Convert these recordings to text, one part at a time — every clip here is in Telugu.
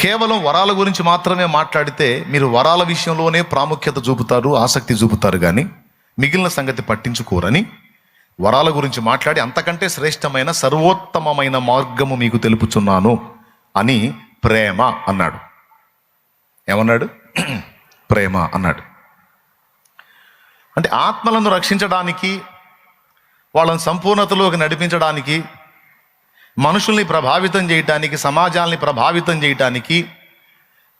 కేవలం వరాల గురించి మాత్రమే మాట్లాడితే మీరు వరాల విషయంలోనే ప్రాముఖ్యత చూపుతారు, ఆసక్తి చూపుతారు, కానీ మిగిలిన సంగతి పట్టించుకోరని వరాల గురించి మాట్లాడి అంతకంటే శ్రేష్టమైన సర్వోత్తమమైన మార్గము మీకు తెలుపుచున్నాను అని ప్రేమ అన్నాడు. ఏమన్నాడు? ప్రేమ అన్నాడు. అంటే ఆత్మలను రక్షించడానికి, వాళ్ళని సంపూర్ణతలోకి నడిపించడానికి, మనుషుల్ని ప్రభావితం చేయటానికి, సమాజాల్ని ప్రభావితం చేయటానికి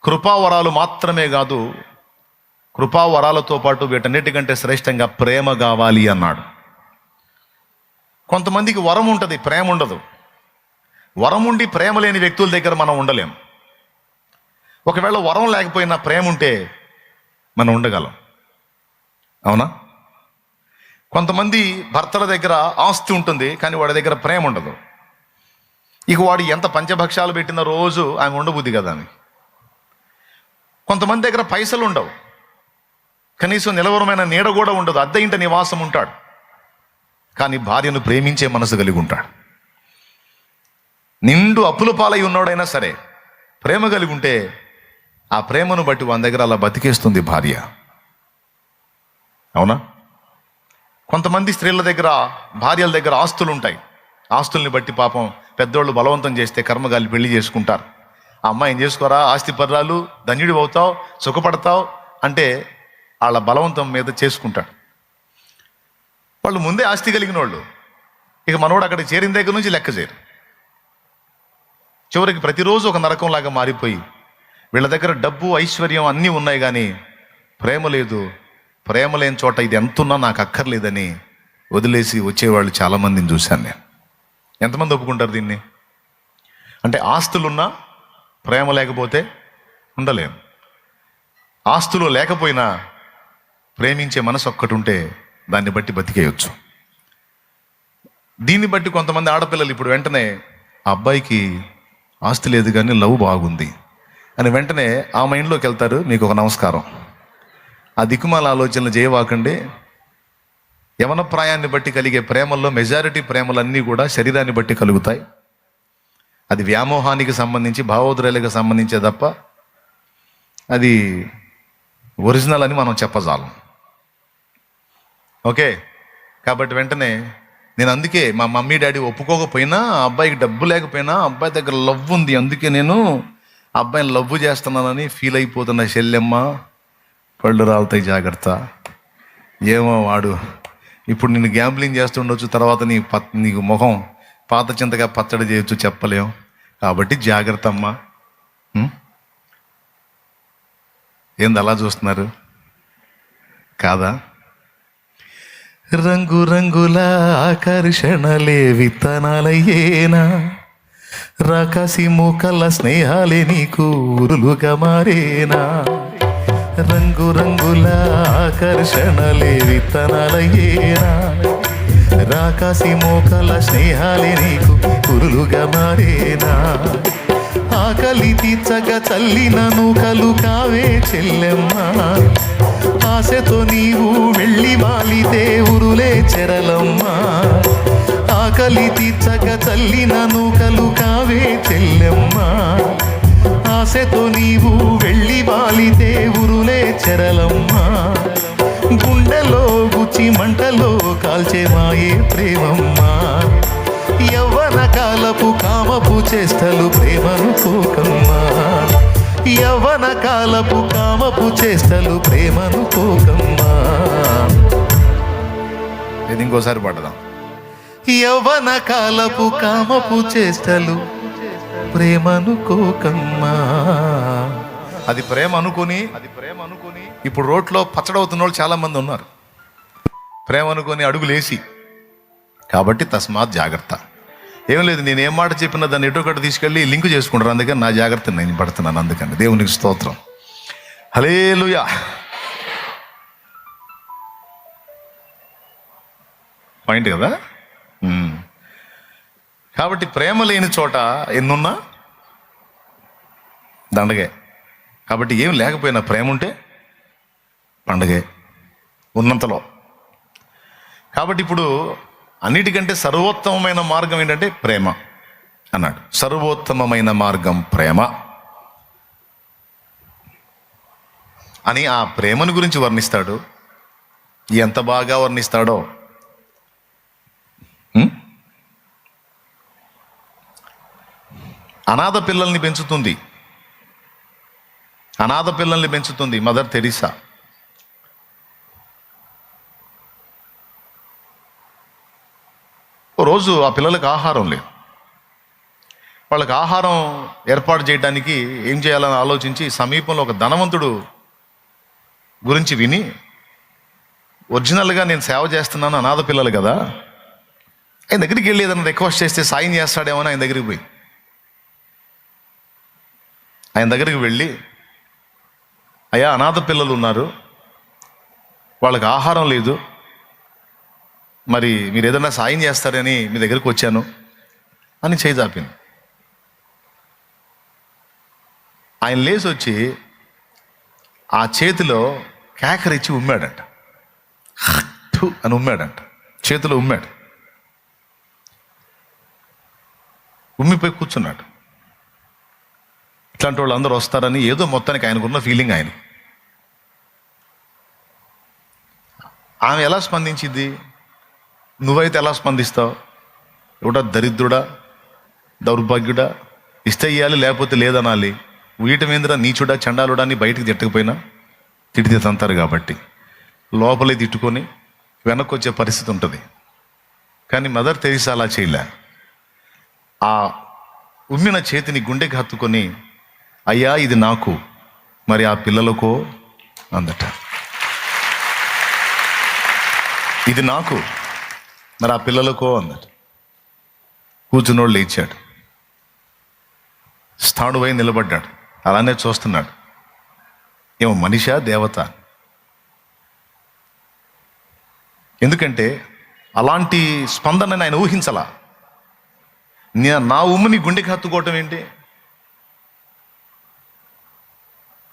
కృపావరాలు మాత్రమే కాదు, కృపావరాలతో పాటు వీటన్నిటికంటే శ్రేష్టంగా ప్రేమ కావాలి అన్నాడు. కొంతమందికి వరం ఉంటుంది, ప్రేమ ఉండదు. వరం ఉండి ప్రేమ లేని వ్యక్తుల దగ్గర మనం ఉండలేం. ఒకవేళ వరం లేకపోయినా ప్రేమ ఉంటే మనం ఉండగలం. అవునా? కొంతమంది భర్తల దగ్గర ఆస్తి ఉంటుంది, కానీ వాడి దగ్గర ప్రేమ ఉండదు. ఇక వాడు ఎంత పంచభక్షాలు పెట్టిన రోజు ఆమె ఉండబుద్ధి కదా అని. కొంతమంది దగ్గర పైసలు ఉండవు, కనీసం నిలవరమైన నీడ కూడా ఉండదు, అద్దె ఇంట నివాసం ఉంటాడు, కానీ భార్యను ప్రేమించే మనసు కలిగి ఉంటాడు. నిండు అప్పుల పాలై ఉన్నాడైనా సరే ప్రేమ కలిగి ఉంటే ఆ ప్రేమను బట్టి వాని దగ్గర అలా బతికేస్తుంది భార్య. అవునా? కొంతమంది స్త్రీల దగ్గర, భార్యల దగ్గర ఆస్తులు ఉంటాయి. ఆస్తుల్ని బట్టి పాపం పెద్దోళ్ళు బలవంతం చేస్తే కర్మగాలి పెళ్లి చేసుకుంటారు. ఆ అమ్మాయిని చేసుకోరా, ఆస్తి పర్రాలు, ధన్యుడి అవుతావు, సుఖపడతావు అంటే వాళ్ళ బలవంతం మీద చేసుకుంటాడు. వాళ్ళు ముందే ఆస్తి కలిగిన వాళ్ళు, ఇక మనోడు అక్కడ చేరిన దగ్గర నుంచి లెక్క చేయరు. చివరికి ప్రతిరోజు ఒక నరకంలాగా మారిపోయి వీళ్ళ దగ్గర డబ్బు, ఐశ్వర్యం అన్నీ ఉన్నాయి, కానీ ప్రేమ లేదు. ప్రేమ లేని చోట ఇది ఎంతున్నా నాకు అక్కర్లేదని వదిలేసి వచ్చేవాళ్ళు చాలామందిని చూశాను నేను. ఎంతమంది ఒప్పుకుంటారు దీన్ని? అంటే ఆస్తులున్నా ప్రేమ లేకపోతే ఉండలేం. ఆస్తులు లేకపోయినా ప్రేమించే మనసు ఒక్కటి ఉంటే దాన్ని బట్టి బతికేయచ్చు. దీన్ని బట్టి కొంతమంది ఆడపిల్లలు ఇప్పుడు వెంటనే ఆ అబ్బాయికి ఆస్తి లేదు కానీ లవ్ బాగుంది అని వెంటనే ఆ మైండ్లోకి వెళ్తారు. మీకు ఒక నమస్కారం, ఆ దిక్కుమాల ఆలోచనలు చేయవాకండి. యవన ప్రాయాన్ని బట్టి కలిగే ప్రేమల్లో మెజారిటీ ప్రేమలన్నీ కూడా శరీరాన్ని బట్టి కలుగుతాయి. అది వ్యామోహానికి సంబంధించి, భావోద్రేలకు సంబంధించే తప్ప అది ఒరిజినల్ అని మనం చెప్పజాలం. ఓకే, కాబట్టి వెంటనే నేను అందుకే మా మమ్మీ డాడీ ఒప్పుకోకపోయినా, ఆ అబ్బాయికి డబ్బు లేకపోయినా, అబ్బాయి దగ్గర లవ్ ఉంది, అందుకే నేను ఆ అబ్బాయిని లవ్ చేస్తున్నానని ఫీల్ అయిపోతున్న చెల్లెమ్మ, పళ్ళు రాలుతాయి, జాగ్రత్త. ఏమో వాడు ఇప్పుడు నిన్ను గ్యాంబ్లింగ్ చేస్తుండొచ్చు, తర్వాత నీకు మొహం పాత చింతగా పచ్చడి చేయొచ్చు, చెప్పలేం. కాబట్టి జాగ్రత్త అమ్మా. ఏంది అలా చూస్తున్నారు? కాదా? రంగు రంగుల ఆకర్షణలే విత్తనాలయ్యేనా, రాకాసి మూకల స్నేహాలే నీకు ఊరులుగా మారేనా. రంగు రంగుల ఆకర్షణలే విత్తనాలయ్యేనా, రాకాసి మోకల స్నేహాలే నీకు కురులుగా మారేనా. ఆకలి తీర్చగా చల్లిన నూకలు కావే చెల్లెమ్మ, ఆశతో నీవు వెళ్ళి వాలితే ఉరులే చెరలమ్మ. ఆకలి తీర్చగా చల్లిన నూకలు కావే చెల్లెమ్మ, ఆశతో నీవు వెళ్ళి వాలితే ఉరులే చెరలమ్మ. గుండెలో గుచ్చి మంటలో కాల్చే మాయే ప్రేమమ్మ. యవ్వన కాలపు కామపు చేష్టలు ప్రేమను కోకమ్మా. యవ్వన కాలపు కామపు చేష్టలు ప్రేమను కోకమ్మా. ఇది ఇంకోసారి పడదాం. యవ్వన కాలపు కామపు చేష్టలు ప్రేమను కోకమ్మా. అది ప్రేమ అనుకుని ఇప్పుడు రోడ్లో పచ్చడవుతున్న వాళ్ళు చాలా మంది ఉన్నారు, ప్రేమ అనుకొని అడుగులేసి. కాబట్టి తస్మాత్ జాగ్రత్త. ఏం లేదు, నేను ఏం మాట చెప్పినా దాన్ని ఎటో ఒకటి తీసుకెళ్ళి లింక్ చేసుకుంటారు, అందుకని నా జాగ్రత్త నేను పడుతున్నాను. అందుకని దేవునికి స్తోత్రం, హల్లెలూయా. పాయింట్ కదా. కాబట్టి ప్రేమ లేని చోట ఎన్నున్నా దండగే. కాబట్టి ఏం లేకపోయినా ప్రేమ ఉంటే పండగే ఉన్నంతలో. కాబట్టి ఇప్పుడు అన్నిటికంటే సర్వోత్తమమైన మార్గం ఏంటంటే ప్రేమ అన్నాడు. సర్వోత్తమమైన మార్గం ప్రేమ. అని ఆ ప్రేమను గురించి వర్ణిస్తాడు. ఎంత బాగా వర్ణిస్తాడో. అనాథ పిల్లల్ని పెంచుతుంది మదర్ తెరీసా. ఓ రోజు ఆ పిల్లలకు ఆహారం లేదు. వాళ్ళకి ఆహారం ఏర్పాటు చేయడానికి ఏం చేయాలని ఆలోచించి సమీపంలో ఒక ధనవంతుడు గురించి విని, ఒరిజినల్గా నేను సేవ చేస్తున్నాను, అనాథ పిల్లలు కదా, ఆయన దగ్గరికి వెళ్ళి ఏదైనా రిక్వెస్ట్ చేస్తే సాయం చేస్తాడేమో అని ఆయన దగ్గరికి పోయి, ఆయన దగ్గరికి వెళ్ళి, అయ్యా అనాథ పిల్లలు ఉన్నారు, వాళ్ళకి ఆహారం లేదు, మరి మీరు ఏదైనా సాయం చేస్తారని మీ దగ్గరికి వచ్చాను అని చేజాపింది. ఆయన లేచి వచ్చి ఆ చేతిలో కేకరిచ్చి ఉమ్మాడంట. అని ఉమ్మాడంట, చేతిలో ఉమ్మాడు. ఉమ్మిపోయి కూర్చున్నాడు. ఇట్లాంటి వాళ్ళు అందరూ వస్తారని ఏదో మొత్తానికి ఆయనకున్న ఫీలింగ్ ఆయన. ఆమె ఎలా స్పందించింది? నువ్వైతే ఎలా స్పందిస్తావు? ఎవడా దరిద్రుడా, దౌర్భాగ్యుడా, ఇస్తే ఇయ్యాలి లేకపోతే లేదనాలి, వీటమేంద్ర నీచుడా చండాలుడా అని బయటికి తిట్టకపోయినా తిడితే తంతారు కాబట్టి లోపలే తిట్టుకొని వెనక్కి వచ్చే పరిస్థితి ఉంటుంది. కానీ మదర్ తెరీసా అలా చేయలే. ఆ ఉమ్మిన చేతిని గుండెకి హత్తుకొని, అయ్యా ఇది నాకు, మరి ఆ పిల్లలకో అందట. ఇది నాకు, మరి ఆ పిల్లలకో అందట. కూర్చున్నోళ్ళు లేచాడు, స్థాణువై నిలబడ్డాడు, అలానే చూస్తున్నాడు. ఏమో మనిషా దేవత? ఎందుకంటే అలాంటి స్పందనని ఆయన ఊహించలా. నా ఉమ్ముని గుండెకి హత్తుకోవటం ఏంటి?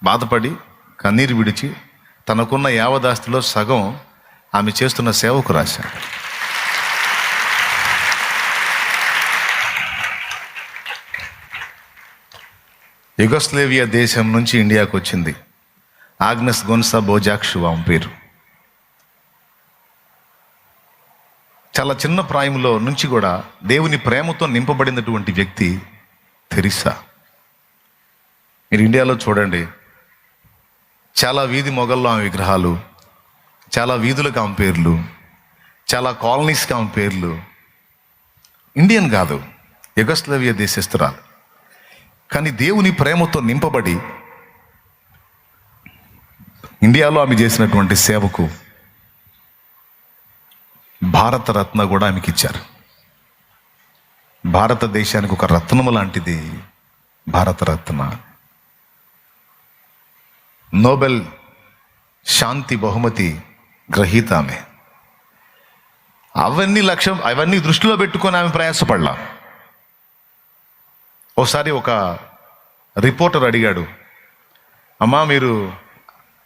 బాధపడి కన్నీరు విడిచి తనకున్న యావదాస్తిలో సగం ఆమె చేస్తున్న సేవకు రాశాడు. యుగోస్లేవియా దేశం నుంచి ఇండియాకు వచ్చింది ఆగ్నెస్ గొన్సా బోజాక్షువా ఆమె పేరు. చాలా చిన్న ప్రాయంలో నుంచి కూడా దేవుని ప్రేమతో నింపబడినటువంటి వ్యక్తి తెరీసా. మీరు ఇండియాలో చూడండి, చాలా వీధి మొగల్లో ఆమె విగ్రహాలు, చాలా వీధులకు ఆమె పేర్లు, చాలా కాలనీస్కి ఆమె పేర్లు. ఇండియన్ కాదు, యుగోస్లావియా దేశస్తురాలు. కానీ దేవుని ప్రేమతో నింపబడి ఇండియాలో ఆమె చేసినటువంటి సేవకు భారతరత్న కూడా ఆమెకి ఇచ్చారు. భారతదేశానికి ఒక రత్నము లాంటిది భారతరత్న. నోబెల్ శాంతి బహుమతి గ్రహీత ఆమె. అవన్నీ దృష్టిలో పెట్టుకొని ఆమె ప్రయాసపడలా. ఒకసారి ఒక రిపోర్టర్ అడిగాడు, అమ్మా మీరు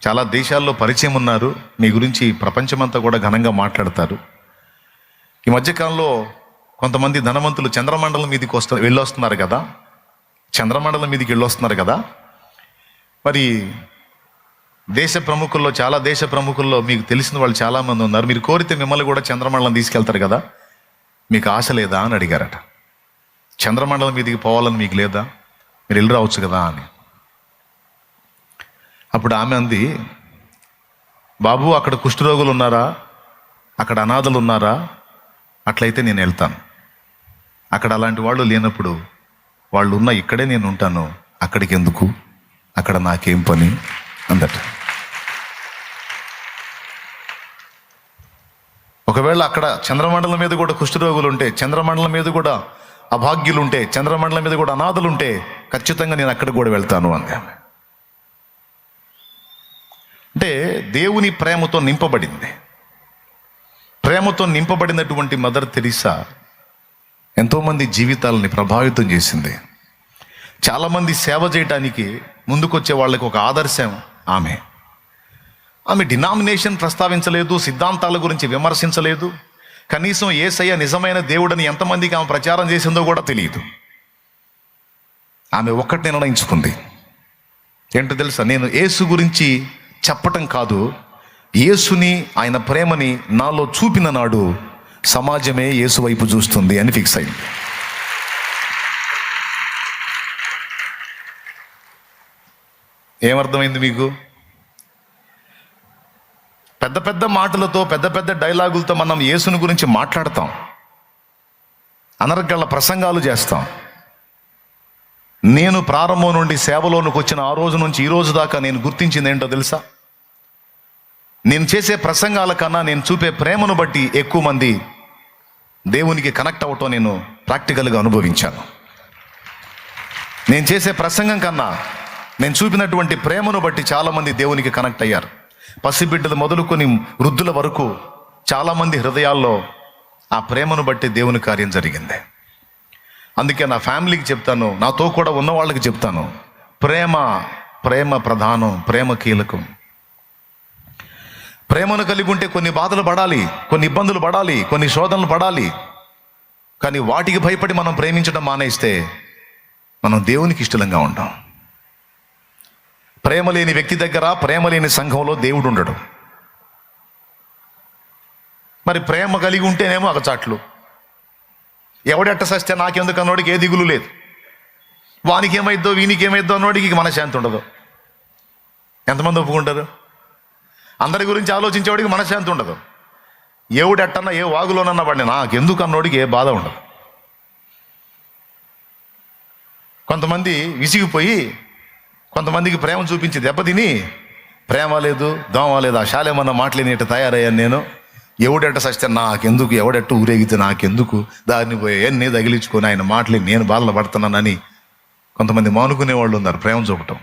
చాలా దేశాల్లో పరిచయం ఉన్నారు, మీ గురించి ప్రపంచమంతా కూడా ఘనంగా మాట్లాడతారు. ఈ మధ్యకాలంలో కొంతమంది ధనవంతులు చంద్రమండలం మీదకి వెళ్ళొస్తున్నారు కదా, చంద్రమండలం మీదకి వెళ్ళొస్తున్నారు కదా, మరి చాలా దేశ ప్రముఖుల్లో మీకు తెలిసిన వాళ్ళు చాలామంది ఉన్నారు, మీరు కోరితే మిమ్మల్ని కూడా చంద్రమండలం తీసుకెళ్తారు కదా, మీకు ఆశ లేదా అని అడిగారట. చంద్రమండలం మీదకి పోవాలని మీకు లేదా? మీరు వెళ్ళి రావచ్చు కదా అని. అప్పుడు ఆమె అంది, బాబు అక్కడ కుష్ఠరోగులు ఉన్నారా, అక్కడ అనాథలు ఉన్నారా, అట్లయితే నేను వెళ్తాను. అక్కడ అలాంటి వాళ్ళు లేనప్పుడు వాళ్ళు ఉన్న ఇక్కడే నేను ఉంటాను, అక్కడికి ఎందుకు, అక్కడ నాకేం పని అందట. ఒకవేళ అక్కడ చంద్రమండలం మీద కూడా కుష్ఠరోగులు ఉంటే, చంద్రమండలం మీద కూడా అభాగ్యులుంటే, చంద్రమండలం మీద కూడా అనాథలుంటే ఖచ్చితంగా నేను అక్కడికి కూడా వెళ్తాను అంది ఆమె. అంటే దేవుని ప్రేమతో నింపబడింది. ప్రేమతో నింపబడినటువంటి మదర్ తెరీసా ఎంతోమంది జీవితాలని ప్రభావితం చేసింది. చాలామంది సేవ చేయడానికి ముందుకొచ్చే వాళ్ళకి ఒక ఆదర్శం ఆమె. ఆమె డినామినేషన్ ప్రస్తావించలేదు, సిద్ధాంతాల గురించి విమర్శించలేదు, కనీసం యేసయ్య నిజమైన దేవుడని ఎంతమందికి ఆమె ప్రచారం చేసిందో కూడా తెలియదు. ఆమె ఒక్కటి నిర్ణయించుకుంది, ఏంటో తెలుసా, నేను యేసు గురించి చెప్పటం కాదు, యేసుని, ఆయన ప్రేమని నాలో చూపిన నాడు సమాజమే యేసు వైపు చూస్తుంది అని ఫిక్స్ అయింది. ఏమర్థమైంది మీకు? పెద్ద పెద్ద మాటలతో, పెద్ద పెద్ద డైలాగులతో మనం యేసుని గురించి మాట్లాడతాం, అనర్గళ ప్రసంగాలు చేస్తాం. నేను ప్రారంభం నుండి సేవలోనికి వచ్చిన ఆ రోజు నుంచి ఈ రోజు దాకా నేను గుర్తించింది ఏంటో తెలుసా? నేను చేసే ప్రసంగాల కన్నా నేను చూపే ప్రేమను బట్టి ఎక్కువ మంది దేవునికి కనెక్ట్ అవటం నేను ప్రాక్టికల్గా అనుభవించాను. నేను చేసే ప్రసంగం కన్నా నేను చూపినటువంటి ప్రేమను బట్టి చాలామంది దేవునికి కనెక్ట్ అయ్యారు. పసిబిడ్డలు మొదలుకొని వృద్ధుల వరకు చాలామంది హృదయాల్లో ఆ ప్రేమను బట్టి దేవుని కార్యం జరిగింది. అందుకే నా ఫ్యామిలీకి చెప్తాను, నాతో కూడా ఉన్న వాళ్ళకి చెప్తాను, ప్రేమ ప్రధానం, ప్రేమ కీలకం. ప్రేమను కలిగి ఉంటే కొన్ని బాధలు పడాలి, కొన్ని ఇబ్బందులు పడాలి, కొన్ని శోధనలు పడాలి. కానీ వాటికి భయపడి మనం ప్రేమించడం మానేస్తే మనం దేవునికి ఇష్టంగా ఉంటాం. ప్రేమ లేని వ్యక్తి దగ్గర, ప్రేమ లేని సంఘంలో దేవుడు ఉండడు. మరి ప్రేమ కలిగి ఉంటేనేమో అగచాట్లు. ఎవడెట్ట సస్తే నాకెందుకు అన్నోడికి ఏ దిగులు లేదు. వానికి ఏమైద్దో వీనికి ఏమైద్దో అన్నోడికి మనశ్శాంతి ఉండదు. ఎంతమంది ఒప్పుకుంటారు? అందరి గురించి ఆలోచించేవాడికి మనశ్శాంతి ఉండదు. ఎవడెట్టన్నా ఏ వాగులోనన్నా పడిన నాకెందుకు అన్నోడికి ఏ బాధ ఉండదు. కొంతమంది విసిగిపోయి కొంతమందికి ప్రేమ చూపించి దెబ్బతిని ప్రేమ లేదు, దోమ లేదు, ఆ శాలేమన్నా మాటలేనిట తయారయ్యాను నేను. ఎవడెట్ట సస్తే నాకెందుకు, ఎవడెట్ట ఊరేగితే నాకెందుకు, దాన్ని పోయి ఎన్ని తగిలించుకొని ఆయన మాటలు నేను బాధలు పడుతున్నానని కొంతమంది మానుకునే వాళ్ళు ఉన్నారు ప్రేమ చూపటం.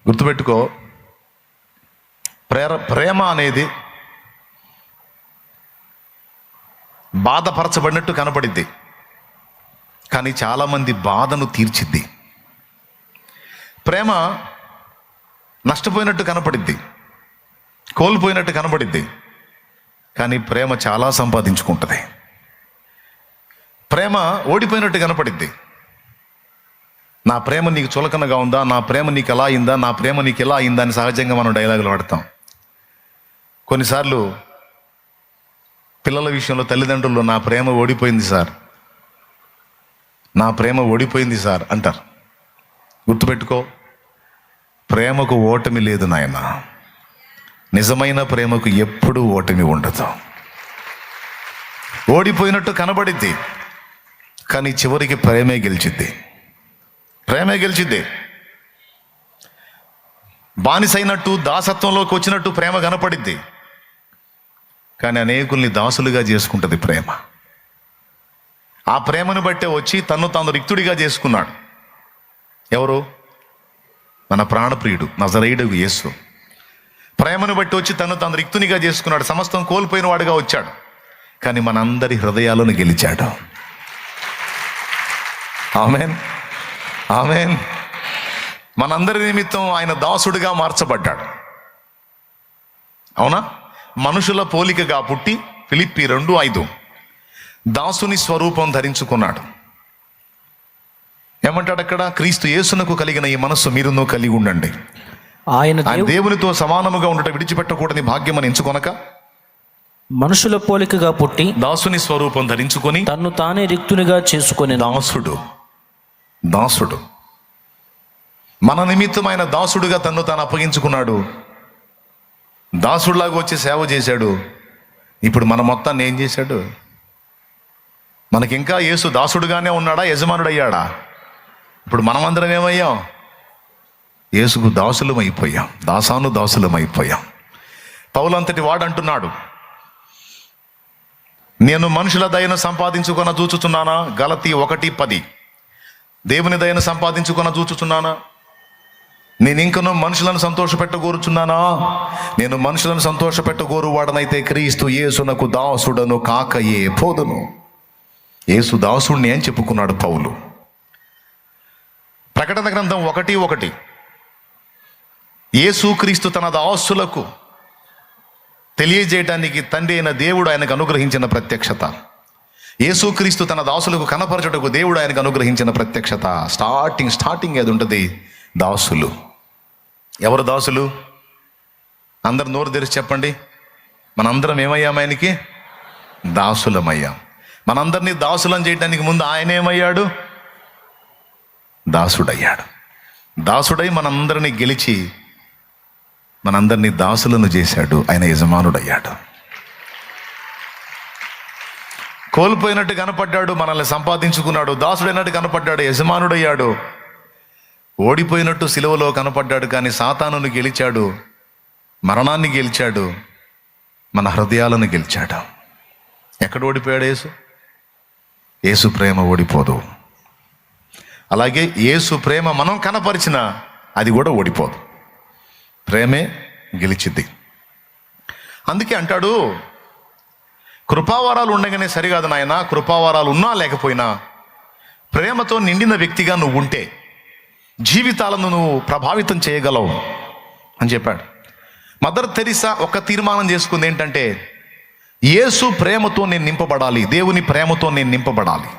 గుర్తుపెట్టుకో, ప్రేమ అనేది బాధపరచబడినట్టు కనపడిద్ది, కానీ చాలామంది బాధను తీర్చిద్ది. ప్రేమ నష్టపోయినట్టు కనపడిద్ది, కోల్పోయినట్టు కనపడిద్ది, కానీ ప్రేమ చాలా సంపాదించుకుంటుంది. ప్రేమ ఓడిపోయినట్టు కనపడిద్ది. నా ప్రేమ నీకు చులకనగా ఉందా, నా ప్రేమ నీకు ఎలా అయిందా, నా ప్రేమ నీకు ఎలా అయిందా అని సహజంగా మనం డైలాగులు వాడతాం. కొన్నిసార్లు పిల్లల విషయంలో తల్లిదండ్రులు నా ప్రేమ ఓడిపోయింది సార్, నా ప్రేమ ఓడిపోయింది సార్ అంటారు. గుర్తుపెట్టుకో, ప్రేమకు ఓటమి లేదు నాయన. నిజమైన ప్రేమకు ఎప్పుడూ ఓటమి ఉండదు. ఓడిపోయినట్టు కనబడిద్ది, కానీ చివరికి ప్రేమే గెలిచిద్ది. ప్రేమే గెలిచిద్ది. బానిసైనట్టు, దాసత్వంలోకి వచ్చినట్టు ప్రేమ కనపడిద్ది, కానీ అనేకుల్ని దాసులుగా చేసుకుంటుంది ప్రేమ. ఆ ప్రేమను బట్టే వచ్చి తను తాను రిక్తుడిగా చేసుకున్నాడు. ఎవరు? మన ప్రాణప్రియుడు నజరేయుడు యేసు. ప్రేమను బట్టి వచ్చి తను తాను రిక్తునిగా చేసుకున్నాడు. సమస్తం కోల్పోయిన వాడుగా వచ్చాడు, కానీ మనందరి హృదయాలను గెలిచాడు. ఆమేన్, ఆమేన్. మనందరి నిమిత్తం ఆయన దాసుడిగా మార్చబడ్డాడు. అవునా? మనుషుల పోలికగా పుట్టి ఫిలిప్పీ 2:5 దాసుని స్వరూపం ధరించుకున్నాడు. ఏమంటాడు అక్కడ? క్రీస్తు యేసునకు కలిగిన ఈ మనస్సు మీరును కలిగి ఉండండి. ఆయన దేవునితో సమానముగా ఉండటం విడిచిపెట్టకూడని భాగ్యమని ఎంచుకొనక మనుషుల పోలికగా పుట్టి దాసుని స్వరూపం ధరించుకొని తన్ను తానే రిక్తునిగా చేసుకొని. దాసుడు మన నిమిత్తం ఆయన దాసుడుగా తన్ను తాను అప్పగించుకున్నాడు. దాసుడిలాగా వచ్చి సేవ చేశాడు. ఇప్పుడు మన మొత్తాన్ని ఏం చేశాడు? మనకింకా యేసు దాసుడుగానే ఉన్నాడా, యజమానుడు అయ్యాడా? ఇప్పుడు మనమందరం ఏమయ్యాం? యేసుకు దాసులం అయిపోయాం, దాసులం అయిపోయాం. పౌలంతటి వాడంటున్నాడు, నేను మనుషుల దయను సంపాదించుకొన చూచుచున్నానా? గలతీ 1:10. దేవుని దయను సంపాదించుకొన చూచుచున్నానా? నేను ఇంకనూ మనుషులను సంతోషపెట్టగోరుచున్నానా? నేను మనుషులను సంతోషపెట్టగోరు వాడనైతే క్రీస్తు యేసునకు దాసుడను కాకయే పోదును. యేసు దాసుడిని అని చెప్పుకున్నాడు పౌలు. ప్రకటన గ్రంథం 1:1 యేసు క్రీస్తు తన దాసులకు తెలియజేయడానికి తండ్రి అయిన దేవుడు ఆయనకు అనుగ్రహించిన ప్రత్యక్షత. యేసు క్రీస్తు తన దాసులకు కనపరచుటకు దేవుడు ఆయనకు అనుగ్రహించిన ప్రత్యక్షత. స్టార్టింగ్ అది ఉంటుంది, దాసులు. ఎవరు దాసులు? అందరు నోరు తెరిచి చెప్పండి. మనందరం ఏమయ్యాం? ఆయనకి దాసులమయ్యాం. మనందరినీ దాసులం చేయడానికి ముందు ఆయన ఏమయ్యాడు? దాసుడయ్యాడు. దాసుడై మనందరినీ గెలిచి మనందరినీ దాసులను చేశాడు. ఆయన యజమానుడయ్యాడు. కోల్పోయినట్టు కనపడ్డాడు, మనల్ని సంపాదించుకున్నాడు. దాసుడైనట్టు కనపడ్డాడు, యజమానుడయ్యాడు. ఓడిపోయినట్టు సిలువలో కనపడ్డాడు, కానీ సాతానును గెలిచాడు, మరణాన్ని గెలిచాడు, మన హృదయాలను గెలిచాడు. ఎక్కడ ఓడిపోయాడు యేసు? యేసు ప్రేమ ఓడిపోదు. అలాగే యేసు ప్రేమ మనం కనపరిచిన అది కూడా ఓడిపోదు. ప్రేమే గెలిచిద్ది. అందుకే అంటాడు, కృపావరాలు ఉండగానే సరికాదు నాయన, కృపావరాలు ఉన్నా లేకపోయినా ప్రేమతో నిండిన వ్యక్తిగా నువ్వు ఉంటే జీవితాలను నువ్వు ప్రభావితం చేయగలవు అని చెప్పాడు. మదర్ తెరిసా ఒక తీర్మానం చేసుకుంది ఏంటంటే, యేసు ప్రేమతో నేను నింపబడాలి, దేవుని ప్రేమతో నేను నింపబడాలి.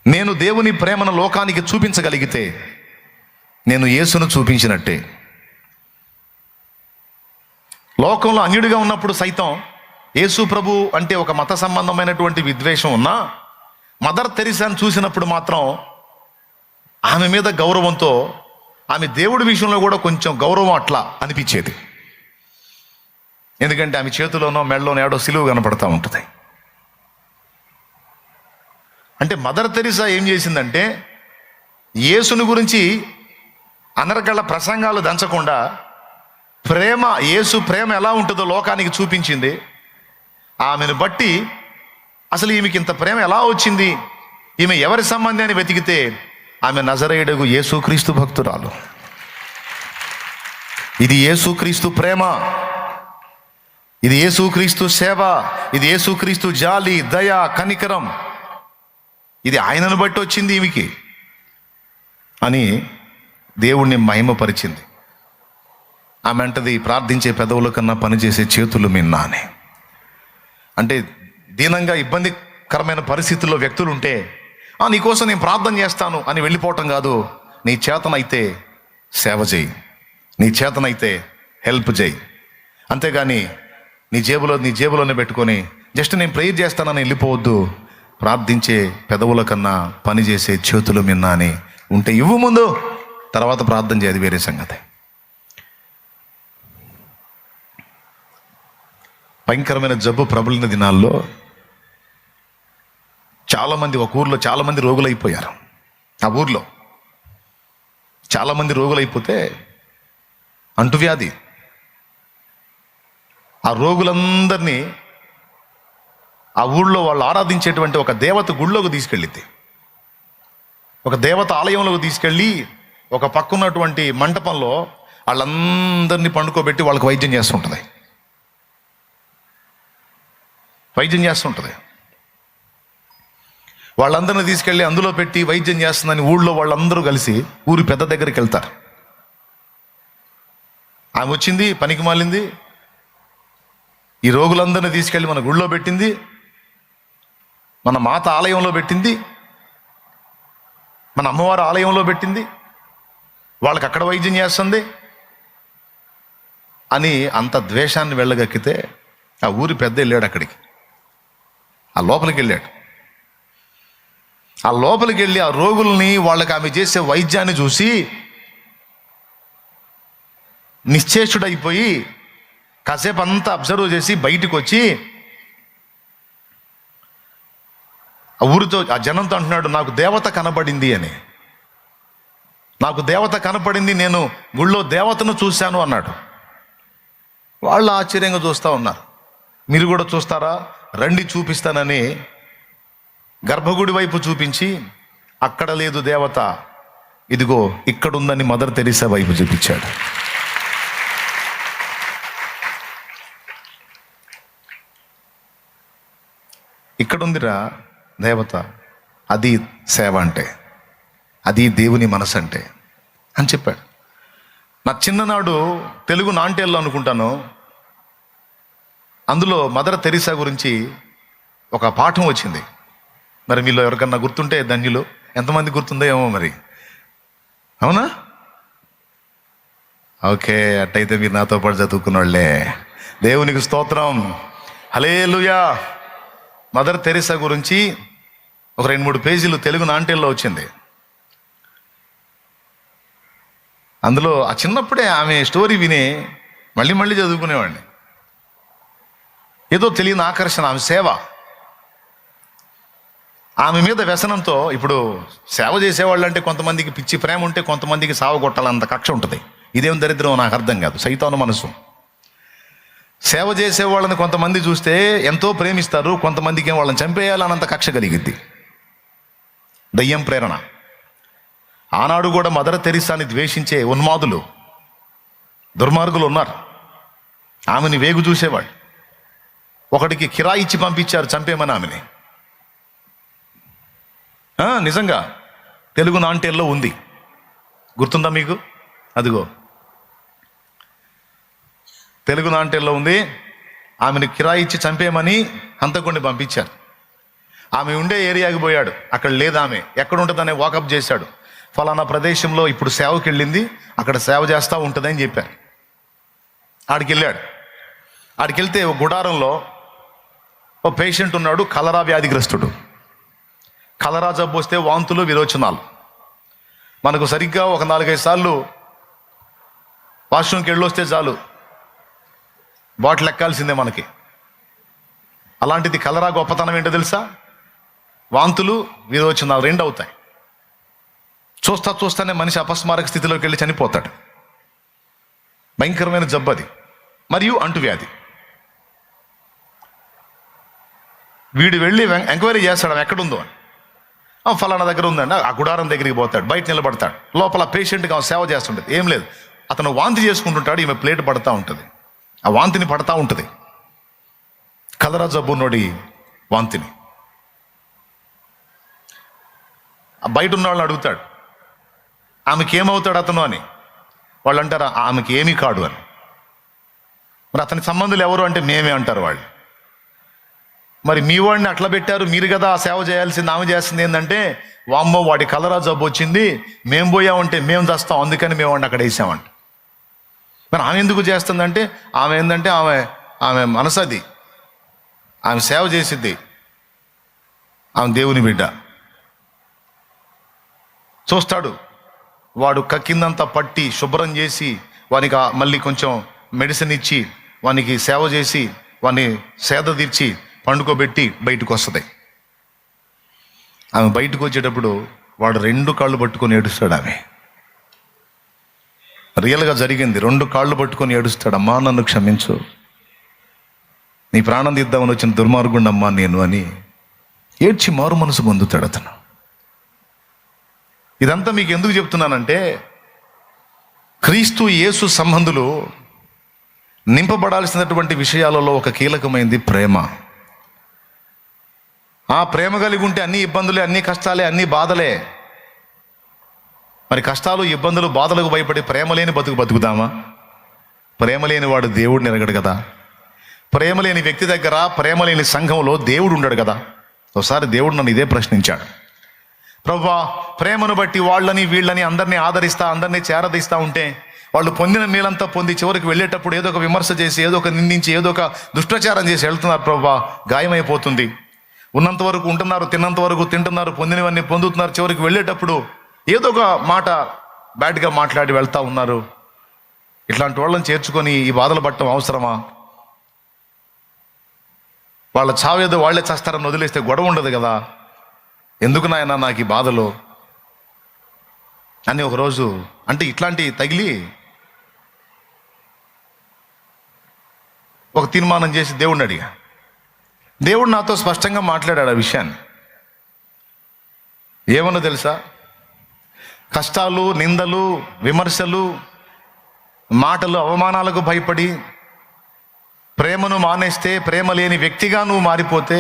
నేను దేవుని ప్రేమను లోకానికి చూపించగలిగితే నేను యేసును చూపించినట్టే. లోకంలో అన్యుడిగా ఉన్నప్పుడు సైతం యేసు ప్రభు అంటే ఒక మత సంబంధమైనటువంటి విద్వేషం ఉన్నా, మదర్ తెరిసాను చూసినప్పుడు మాత్రం ఆమె మీద గౌరవంతో, ఆమె దేవుడి విషయంలో కూడా కొంచెం గౌరవం అట్లా అనిపించేది. ఎందుకంటే ఆమె చేతిలోనో మెడలోనో ఏడో సిలువ కనపడతా ఉంటుంది. అంటే మదర్ తెరిసా ఏం చేసిందంటే, యేసుని గురించి అనర్గళ ప్రసంగాలు దంచకుండా ప్రేమ, యేసు ప్రేమ ఎలా ఉంటుందో లోకానికి చూపించింది. ఆమెను బట్టి అసలు ఈమెకి ఇంత ప్రేమ ఎలా వచ్చింది, ఈమె ఎవరి సంబంధాన్ని వెతికితే ఆమె నజరేయుడగు యేసుక్రీస్తు భక్తురాలు. ఇది యేసుక్రీస్తు ప్రేమ, ఇది యేసుక్రీస్తు సేవ, ఇది యేసుక్రీస్తు జాలి, దయ, కనికరం. ఇది ఆయనను బట్టి వచ్చింది ఈమెకి అని దేవుణ్ణి మహిమపరిచింది. ఆమె అంటది, ప్రార్థించే పెదవుల కన్నా పనిచేసే చేతులు మిన్నా అని. అంటే దీనంగా ఇబ్బందికరమైన పరిస్థితుల్లో వ్యక్తులు ఉంటే, నీకోసం నేను ప్రార్థన చేస్తాను అని వెళ్ళిపోవటం కాదు. నీ చేతనైతే సేవ చేయి, నీ చేతనైతే హెల్ప్ చేయి. అంతేగాని నీ జేబులోనే పెట్టుకొని జస్ట్ నేను ప్రేయర్ చేస్తానని వెళ్ళిపోవద్దు. ప్రార్థించే పెదవుల కన్నా పనిచేసే చేతులు మిన్నా అని ఉంటే ఇవ్వు ముందు, తర్వాత ప్రార్థన చేయదు, వేరే సంగతి. భయంకరమైన జబ్బు ప్రబలిన దినాల్లో చాలామంది, ఒక ఊర్లో చాలామంది రోగులు అయిపోయారు. ఆ ఊర్లో చాలామంది రోగులు అయిపోతే అంటువ్యాధి ఆ రోగులందరినీ ఆ ఊళ్ళో వాళ్ళు ఆరాధించేటువంటి ఒక దేవత గుళ్ళోకి తీసుకెళ్ళింది. ఒక దేవత ఆలయంలోకి తీసుకెళ్ళి ఒక పక్కన్నటువంటి మంటపంలో వాళ్ళందరినీ పండుకోబెట్టి వాళ్ళకి వైద్యం చేస్తుంటుంది. వాళ్ళందరినీ తీసుకెళ్ళి అందులో పెట్టి వైద్యం చేస్తుందని ఊళ్ళో వాళ్ళందరూ కలిసి ఊరి పెద్ద దగ్గరికి వెళ్తారు. ఆమె వచ్చింది, పనికి మాలింది, ఈ రోగులందరినీ తీసుకెళ్ళి మన గుళ్ళో పెట్టింది, మన మాత ఆలయంలో పెట్టింది, మన అమ్మవారి ఆలయంలో పెట్టింది, వాళ్ళకి అక్కడ వైద్యం చేస్తుంది అని అంత ద్వేషాన్ని వెళ్ళగక్కితే ఆ ఊరి పెద్ద వెళ్ళాడు అక్కడికి. ఆ లోపలికి వెళ్ళాడు. ఆ లోపలికి వెళ్ళి ఆ రోగుల్ని, వాళ్ళకి ఆమె చేసే వైద్యాన్ని చూసి నిశ్చేష్టుడైపోయి కాసేపు అంతా అబ్జర్వ్ చేసి బయటికి వచ్చి ఆ ఊరితో, ఆ జనంతో అంటున్నాడు, నాకు దేవత కనబడింది అని. నాకు దేవత కనపడింది, నేను గుళ్ళో దేవతను చూశాను అన్నాడు. వాళ్ళు ఆశ్చర్యంగా చూస్తూ ఉన్నారు. మీరు కూడా చూస్తారా, రండి చూపిస్తానని గర్భగుడి వైపు చూపించి, అక్కడ లేదు దేవత, ఇదిగో ఇక్కడుందని మదర్ తెరిసా వైపు చూపించాడు. ఇక్కడుందిరా దేవత, అది సేవ అంటే, అది దేవుని మనసు అంటే అని చెప్పాడు. నా చిన్ననాడు తెలుగు నాంటేళ్ళు అనుకుంటాను, అందులో మదర్ తెరిసా గురించి ఒక పాఠం వచ్చింది. మరి మీలో ఎవరికన్నా గుర్తుంటే ధన్యులు, ఎంతమంది గుర్తుందో ఏమో. మరి అవునా? ఓకే, అట్టయితే మీరు నాతో పాటు చదువుకున్న వాళ్ళే. దేవునికి స్తోత్రం, హల్లెలూయా. మదర్ తెరిసా గురించి ఒక 2-3 పేజీలు తెలుగు నాంటెల్లో వచ్చింది. అందులో ఆ చిన్నప్పుడే ఆమె స్టోరీ విని మళ్ళీ మళ్ళీ చదువుకునేవాడిని. ఏదో తెలియని ఆకర్షణ, ఆమె సేవ, ఆమె మీద వ్యసనంతో. ఇప్పుడు సేవ చేసేవాళ్ళు అంటే కొంతమందికి పిచ్చి ప్రేమ ఉంటే కొంతమందికి సావ కొట్టాలంత కక్ష ఉంటుంది. ఇదేం దరిద్రం నాకు అర్థం కాదు, సైతాను మనసు. సేవ చేసే వాళ్ళని కొంతమంది చూస్తే ఎంతో ప్రేమిస్తారు, కొంతమందికి వాళ్ళని చంపేయాలన్నంత కక్ష కలిగిద్ది, దయ్యం ప్రేరణ. ఆనాడు కూడా మదర్ తెరిసాని ద్వేషించే ఉన్మాదులు, దుర్మార్గులు ఉన్నారు. ఆమెని వేగు చూసేవాళ్ళు. ఒకటికి కిరాయి ఇచ్చి పంపించారు చంపేమని ఆమెని. నిజంగా తెలుగు నాంటేల్లో ఉంది, గుర్తుందా మీకు? అదిగో తెలుగు నాంటేల్లో ఉంది. ఆమెను కిరాయి ఇచ్చి చంపేయమని హంతకుడిని పంపించారు. ఆమె ఉండే ఏరియాకి పోయాడు, అక్కడ లేదు ఆమె. ఎక్కడ ఉంటుందనే వాకప్ చేశాడు. ఫలానా ప్రదేశంలో ఇప్పుడు సేవకి వెళ్ళింది, అక్కడ సేవ చేస్తూ ఉంటుందని చెప్పారు. ఆడికి వెళ్ళాడు. ఆడికి వెళ్తే ఒక గుడారంలో ఓ పేషెంట్ ఉన్నాడు, కలరా వ్యాధిగ్రస్తుడు. కలరా జబ్బు వస్తే వాంతులు, విరోచనాలు. మనకు సరిగ్గా ఒక 4-5 సార్లు వాష్రూమ్కి వెళ్ళొస్తే చాలు బాటిల్ ఎక్కాల్సిందే మనకి. అలాంటిది కలరా గొప్పతనం ఏంటో తెలుసా? వాంతులు, విరోచనాలు 2 అవుతాయి. చూస్తానే మనిషి అపస్మారక స్థితిలోకి వెళ్ళి చనిపోతాడు. భయంకరమైన జబ్బు అది, మరియు అంటువ్యాధి. వీడు వెళ్ళి ఎంక్వైరీ చేస్తాడు ఆమె ఎక్కడుందో అని. ఫలానా దగ్గర ఉందండి. ఆ గుడారం దగ్గరికి పోతాడు, బయట నిలబడతాడు. లోపల పేషెంట్గా ఆమె సేవ చేస్తుంటుంది. ఏం లేదు, అతను వాంతి చేసుకుంటుంటాడు, ఈమె ప్లేట్ పడతా ఉంటుంది. ఆ వాంతిని పడతా ఉంటుంది, కలరా జబ్బున్నోడి వాంతిని. బయట ఉన్న వాళ్ళని అడుగుతాడు, ఆమెకి ఏమవుతాడు అతను అని. వాళ్ళు అంటారు ఆమెకి ఏమీ కాడు అని. మరి అతని సంబంధులు ఎవరు అంటే మేమే అంటారు వాళ్ళు. మరి మీ వాడిని అట్లా పెట్టారు, మీరు కదా ఆ సేవ చేయాల్సింది. ఆమె చేస్తుంది ఏంటంటే, వామ్మో వాడి కలరా జబ్బు వచ్చింది, మేము పోయామంటే మేము చేస్తాం, అందుకని మేము వాడిని అక్కడ వేసామంట. మరి ఆమె ఎందుకు చేస్తుందంటే, ఆమె ఏంటంటే ఆమె మనసది, ఆమె సేవ చేసిద్ది, ఆమె దేవుని బిడ్డ. చూస్తాడు, వాడు కక్కిందంతా పట్టి శుభ్రం చేసి వానికి మళ్ళీ కొంచెం మెడిసిన్ ఇచ్చి వానికి సేవ చేసి వాని సేద తీర్చి పండుకోబెట్టి బయటకు వస్తుంది. ఆమె బయటకు వచ్చేటప్పుడు వాడు 2 కాళ్ళు పట్టుకొని ఏడుస్తాడు. ఆమె రియల్గా జరిగింది. 2 కాళ్ళు పట్టుకొని ఏడుస్తాడు, అమ్మా నన్ను క్షమించు, నీ ప్రాణం తీద్దామని వచ్చిన దుర్మార్గుండమ్మా నేను అని ఏడ్చి మారు మనసు పొందుతాడు అతను. ఇదంతా మీకు ఎందుకు చెప్తున్నానంటే, క్రీస్తు యేసు సంబంధులు నింపబడాల్సినటువంటి విషయాలలో ఒక కీలకమైనది ప్రేమ. ఆ ప్రేమ కలిగి ఉంటే అన్ని ఇబ్బందులే, అన్ని కష్టాలే, అన్ని బాధలే. మరి కష్టాలు, ఇబ్బందులు, బాధలకు భయపడి ప్రేమ లేని బతుకుదామా? ప్రేమ లేని వాడు దేవుడిని ఎరగడు కదా. ప్రేమ లేని వ్యక్తి దగ్గర, ప్రేమ లేని సంఘంలో దేవుడు ఉండడు కదా. ఒకసారి దేవుడు నన్ను ఇదే ప్రశ్నించాడు, ప్రభువా ప్రేమను బట్టి వాళ్ళని వీళ్ళని అందరినీ ఆదరిస్తా, అందరినీ చేరదీస్తా ఉంటే వాళ్ళు పొందిన మేలంతా పొంది చివరికి వెళ్ళేటప్పుడు ఏదో ఒక విమర్శ చేసి, ఏదో ఒక నిందించి, ఏదో ఒక దుష్ప్రచారం చేసి వెళ్తున్నారు ప్రభువా, గాయమైపోతుంది. ఉన్నంత వరకు ఉంటున్నారు, తిన్నంత వరకు తింటున్నారు, పొందినవన్నీ పొందుతున్నారు, చివరికి వెళ్ళేటప్పుడు ఏదో ఒక మాట బ్యాడ్గా మాట్లాడి వెళ్తా ఉన్నారు. ఇట్లాంటి వాళ్ళని చేర్చుకొని ఈ బాధలు పడటం అవసరమా? వాళ్ళ చావేదో వాళ్ళే చేస్తారని వదిలేస్తే గొడవ ఉండదు కదా. ఎందుకు నాయన నాకు ఈ బాధలు అని ఒకరోజు అంటే ఇట్లాంటి తగిలి ఒక తీర్మానం చేసి దేవుడిని అడిగా. దేవుడు నాతో స్పష్టంగా మాట్లాడాడు ఆ విషయాన్ని. ఏమన్నా తెలుసా? కష్టాలు, నిందలు, విమర్శలు, మాటలు, అవమానాలకు భయపడి ప్రేమను మానేస్తే, ప్రేమ లేని వ్యక్తిగా నువ్వు మారిపోతే,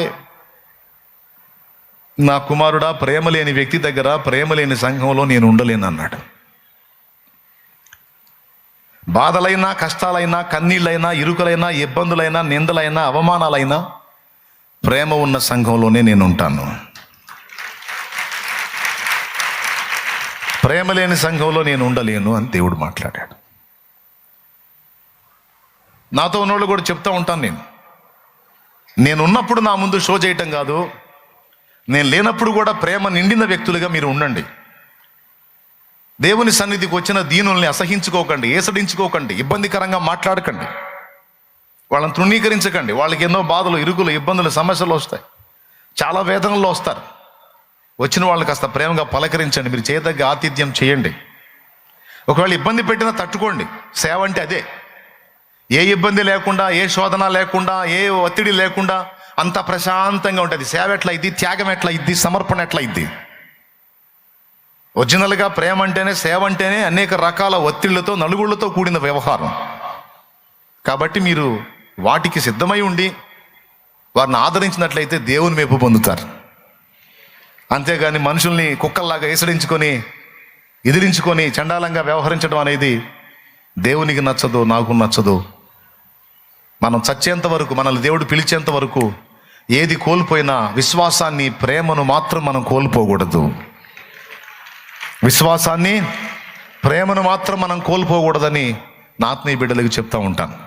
నా కుమారుడా ప్రేమ లేని వ్యక్తి దగ్గర, ప్రేమ లేని సంఘంలో నేను ఉండలేను అన్నాడు. బాధలైనా, కష్టాలైనా, కన్నీళ్ళైనా, ఇరుకులైనా, ఇబ్బందులైనా, నిందలైనా, అవమానాలైనా ప్రేమ ఉన్న సంఘంలోనే నేను ఉంటాను. ప్రేమ లేని సంఘంలో నేను ఉండలేను అని దేవుడు మాట్లాడాడు. నాతో ఉన్నోళ్ళు కూడా చెప్తా ఉంటాను, నేనున్నప్పుడు నా ముందు షో చేయటం కాదు, నేను లేనప్పుడు కూడా ప్రేమ నిండిన వ్యక్తులుగా మీరు ఉండండి. దేవుని సన్నిధికి వచ్చిన దీనుల్ని అసహించుకోకండి, ఏసడించుకోకండి, ఇబ్బందికరంగా మాట్లాడకండి, వాళ్ళని తృణీకరించకండి. వాళ్ళకి ఎన్నో బాధలు, ఇరుకులు, ఇబ్బందులు, సమస్యలు వస్తాయి, చాలా వేదనల్లో వస్తారు. వచ్చిన వాళ్ళని కాస్త ప్రేమగా పలకరించండి, మీరు చేయదగ్గ ఆతిథ్యం చేయండి. ఒకవేళ ఇబ్బంది పెట్టినా తట్టుకోండి. సేవ అంటే అదే. ఏ ఇబ్బంది లేకుండా, ఏ శోధన లేకుండా, ఏ ఒత్తిడి లేకుండా అంత ప్రశాంతంగా ఉంటుంది. సేవ ఎట్లా ఇద్ది, త్యాగం ఎట్లా ఇద్ది, సమర్పణ ఎట్లా ఇద్ది. ఒరిజినల్గా ప్రేమ అంటేనే, సేవ అంటేనే అనేక రకాల ఒత్తిళ్లతో, నలుగుళ్లతో కూడిన వ్యవహారం. కాబట్టి మీరు వాటికి సిద్ధమై ఉండి వారిని ఆదరించినట్లయితే దేవుని మెప్పు పొందుతారు. అంతేగాని మనుషుల్ని కుక్కల్లాగా ఏసడించుకొని, ఎదిరించుకొని చండాలంగా వ్యవహరించడం అనేది దేవునికి నచ్చదు, నాకు నచ్చదు. మనం చచ్చేంత వరకు, మనల్ని దేవుడు పిలిచేంత వరకు ఏది కోల్పోయినా విశ్వాసాన్ని, ప్రేమను మాత్రం మనం కోల్పోకూడదు. విశ్వాసాన్ని, ప్రేమను మాత్రం మనం కోల్పోకూడదని నా ఆత్మీయ బిడ్డలకు చెప్తా ఉంటాను.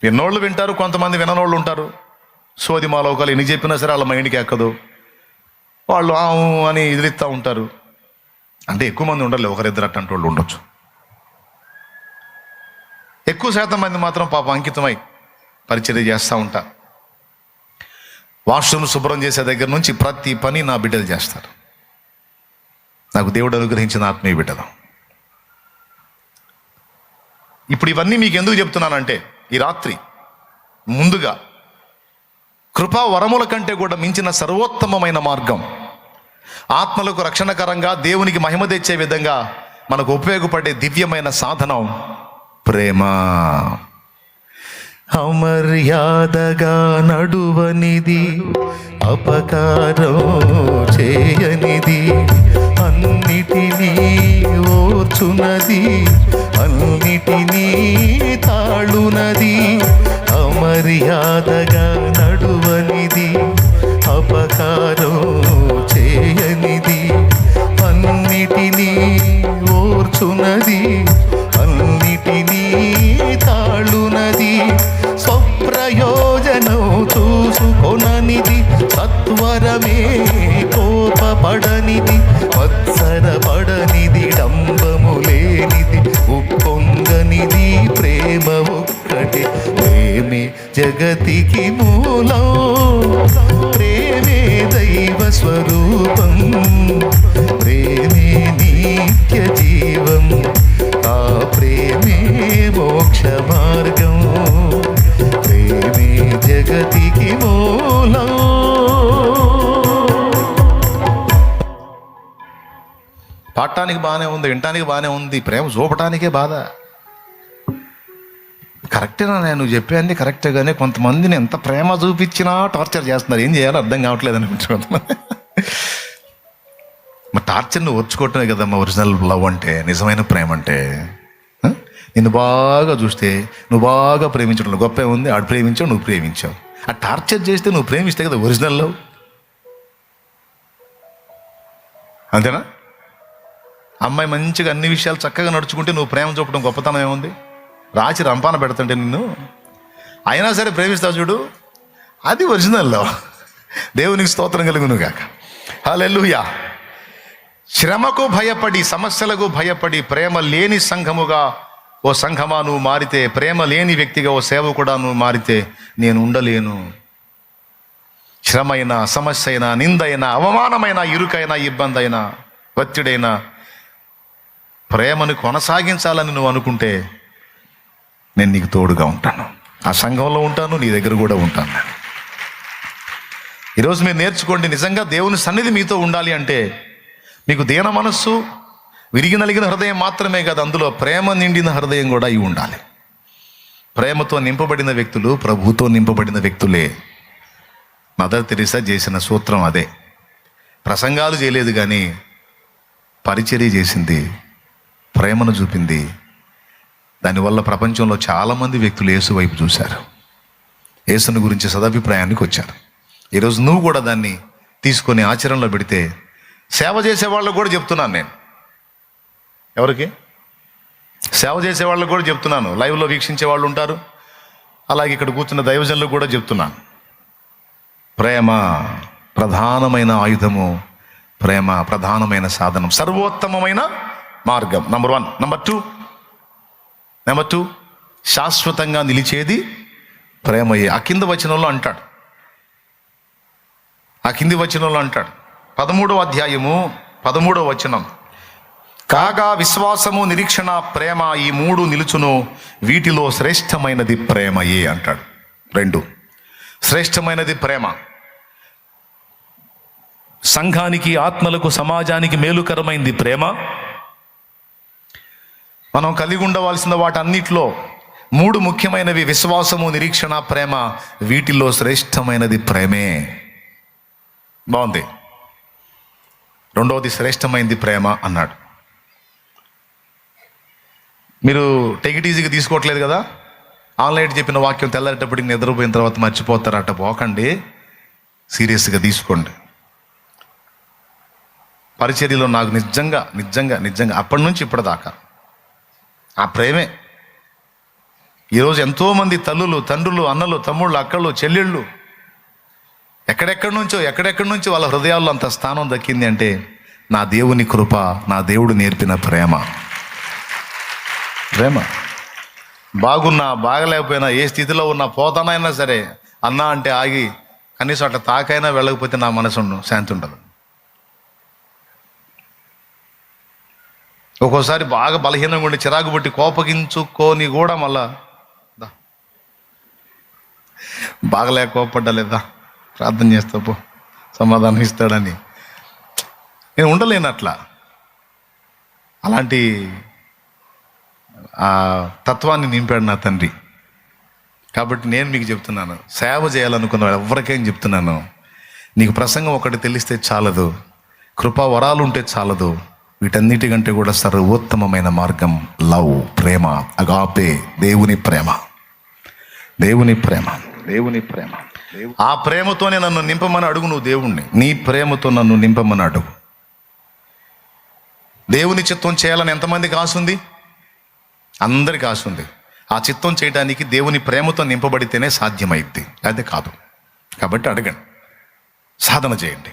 ఎన్నోళ్ళు వింటారు, కొంతమంది విననోళ్ళు ఉంటారు. సోది మాలోకాలు ఎన్ని చెప్పినా సరే వాళ్ళ మైండ్కి ఎక్కదు. వాళ్ళు అని ఎదిరిస్తూ ఉంటారు. అంటే ఎక్కువ మంది ఉండరు, ఒకరిద్దరు అట్టంటి వాళ్ళు ఉండొచ్చు. ఎక్కువ శాతం మంది మాత్రం పాపం అంకితమై పరిచర్య చేస్తూ ఉంటారు. వాష్రూమ్ శుభ్రం చేసే దగ్గర నుంచి ప్రతి పని నా బిడ్డలు చేస్తారు. నాకు దేవుడు అనుగ్రహించిన ఆత్మీయ బిడ్డలు. ఇప్పుడు ఇవన్నీ మీకు ఎందుకు చెప్తున్నానంటే, ఈ రాత్రి ముందుగా కృపా వరముల కంటే కూడా మించిన సర్వోత్తమమైన మార్గం, ఆత్మలకు రక్షణకరంగా, దేవునికి మహిమ తెచ్చే విధంగా మనకు ఉపయోగపడే దివ్యమైన సాధనం ప్రేమ. అమర్యాదగా నడువనిది, అపకారం చేయనిది, అన్నిటినీ ఓర్చునది, అన్నిటినీ తాళునది. అమర్యాదగా నడువనిది, అపకారం చేయనిది, అన్నిటినీ ఓర్చునది, అన్నిటినీ తాళునది. స్వప్రయోజనం చూసుకొననిది, సత్వరమే కోపపడనిది, మత్సరపడనిది, డంబము లేనిది, ఉప్పొంగనిది. ప్రేమ ఒక్కటే, ప్రేమే జగతికి మూలం, ప్రేమే దైవ స్వరూపం, ప్రేమే నిత్య జీవం, ఆ ప్రేమే మోక్ష మార్గం, ప్రేమే జగతికి మూలం. పాడటానికి బాగానే ఉంది, వినటానికి బాగానే ఉంది, ప్రేమ చూపటానికే బాధ. కరెక్టేనా నేను చెప్పాను, కరెక్టే. కానీ కొంతమందిని ఎంత ప్రేమ చూపించినా టార్చర్ చేస్తున్నారు. ఏం చేయాలో అర్థం కావట్లేదు అనిపించుకుంటున్నా. మా టార్చర్ని ఓర్చుకోవటమే కదమ్మా ఒరిజినల్ లవ్ అంటే, నిజమైన ప్రేమ అంటే. నిన్ను బాగా చూస్తే నువ్వు బాగా ప్రేమించడం గొప్ప ఉంది. ఆడు ప్రేమించావు, నువ్వు ప్రేమించావు. ఆ టార్చర్ చేస్తే నువ్వు ప్రేమిస్తే కదా ఒరిజినల్ లవ్. అంతేనా? అమ్మాయి మంచిగా అన్ని విషయాలు చక్కగా నడుచుకుంటే నువ్వు ప్రేమ చూపడం గొప్పతనం ఏముంది? రాచి రంపాన పెడతంటే నిన్ను అయినా సరే ప్రేమిస్తావు చూడు, అది ఒరిజినల్ లవ్. దేవునికి స్తోత్రం కలుగును గాక. హల్లెలూయా. శ్రమకు భయపడి, సమస్యలకు భయపడి ప్రేమ లేని సంఘముగా ఓ సంఘమా నువ్వు మారితే, ప్రేమ లేని వ్యక్తిగా ఓ సేవకుడా నువ్వు మారితే నేను ఉండలేను. శ్రమైనా, సమస్య అయినా, నిందైనా, అవమానమైన, ఇరుకైనా, ఇబ్బంది అయినా, ఒత్తిడైనా ప్రేమను కొనసాగించాలని నువ్వు అనుకుంటే నేను నీకు తోడుగా ఉంటాను. ఆ సంఘంలో ఉంటాను, నీ దగ్గర కూడా ఉంటాను. ఈరోజు మీరు నేర్చుకోండి, నిజంగా దేవుని సన్నిధి మీతో ఉండాలి అంటే మీకు దీన మనస్సు, విరిగి నలిగిన హృదయం మాత్రమే కాదు, అందులో ప్రేమ నిండిన హృదయం కూడా అయి ఉండాలి. ప్రేమతో నింపబడిన వ్యక్తులు ప్రభుతో నింపబడిన వ్యక్తులే. మదర్ తెరీసా చేసిన సూత్రం అదే. ప్రసంగాలు చేయలేదు కానీ పరిచర్య చేసింది, ప్రేమను చూపింది. దానివల్ల ప్రపంచంలో చాలామంది వ్యక్తులు యేసు వైపు చూశారు, యేసుని గురించి సదభిప్రాయానికి వచ్చారు. ఈరోజు నువ్వు కూడా దాన్ని తీసుకొని ఆచరణలో పెడితే సేవ చేసే వాళ్ళకు కూడా చెప్తున్నాను నేను. ఎవరికి? సేవ చేసే వాళ్ళకు కూడా చెప్తున్నాను. లైవ్లో వీక్షించే వాళ్ళు ఉంటారు, అలాగే ఇక్కడ కూర్చున్న దైవజనులకు కూడా చెప్తున్నాను. ప్రేమ ప్రధానమైన ఆయుధము, ప్రేమ ప్రధానమైన సాధనం, సర్వోత్తమమైన మార్గం. నంబర్ 1. నెంబర్ టూ శాశ్వతంగా నిలిచేది ప్రేమయే. ఆ కింది వచనంలో అంటాడు 13వ అధ్యాయము 13వ వచనం, కాగా విశ్వాసము, నిరీక్షణ, ప్రేమ ఈ 3 నిలుచును, వీటిలో శ్రేష్టమైనది ప్రేమయే అంటాడు. 2 శ్రేష్టమైనది ప్రేమ. సంఘానికి, ఆత్మలకు, సమాజానికి మేలుకరమైంది ప్రేమ. మనం కలిగి ఉండవలసిన వాటన్నిటిలో 3 ముఖ్యమైనవి: విశ్వాసము, నిరీక్షణ, ప్రేమ. వీటిల్లో శ్రేష్టమైనది ప్రేమే. బాగుంది. 2వది శ్రేష్టమైనది ప్రేమ అన్నాడు. మీరు టేక్ ఇట్ ఈజీగా తీసుకోవట్లేదు కదా. ఆన్లైన్ చెప్పిన వాక్యం తెల్లారేటప్పటికి నిద్రపోయిన తర్వాత మర్చిపోతారట. పోకండి, సీరియస్గా తీసుకోండి. పరిచర్యలో నాకు నిజంగా అప్పటి నుంచి ఇప్పటిదాకా ఆ ప్రేమే. ఈరోజు ఎంతోమంది తల్లులు, తండ్రులు, అన్నలు, తమ్ముళ్ళు, అక్కలు, చెల్లెళ్ళు ఎక్కడెక్కడి నుంచి వాళ్ళ హృదయాల్లో అంత స్థానం దక్కింది అంటే నా దేవుని కృప, నా దేవుడు నేర్పిన ప్రేమ. బాగున్నా బాగలేకపోయినా, ఏ స్థితిలో ఉన్నా, పోతానైనా సరే అన్నా అంటే ఆగి కనీసం అట్లా తాకైనా వెళ్ళకపోతే నా మనసు శాంతి ఉండదు. ఒక్కోసారి బాగా బలహీనంగా ఉండి చిరాకు పట్టి కోపగించుకొని కూడా మళ్ళా బాగలేక కోపడ్డా లేదా ప్రార్థన చేస్తా పో, సమాధానం ఇస్తాడని నేను ఉండలేను అట్లా. అలాంటి ఆ తత్వాన్ని నింపాడు నా తండ్రి. కాబట్టి నేను మీకు చెప్తున్నాను, సేవ చేయాలనుకున్న ఎవరికైనా చెప్తున్నాను, నీకు ప్రసంగం ఒకటి తెలిస్తే చాలదు, కృపా వరాలు ఉంటే చాలదు. వీటన్నిటికంటే కూడా సర్వోత్తమమైన మార్గం లవ్, ప్రేమ, అగాపే, దేవుని ప్రేమ. ఆ ప్రేమతోనే నన్ను నింపమని అడుగు. నువ్వు దేవుణ్ణి, నీ ప్రేమతో నన్ను నింపమని అడుగు. దేవుని చిత్తం చేయాలని ఎంతమందికి ఆశ ఉంది? అందరికి ఆశ ఉంది. ఆ చిత్తం చేయడానికి దేవుని ప్రేమతో నింపబడితేనే సాధ్యమైద్ది, అదే కాదు. కాబట్టి అడగండి, సాధన చేయండి.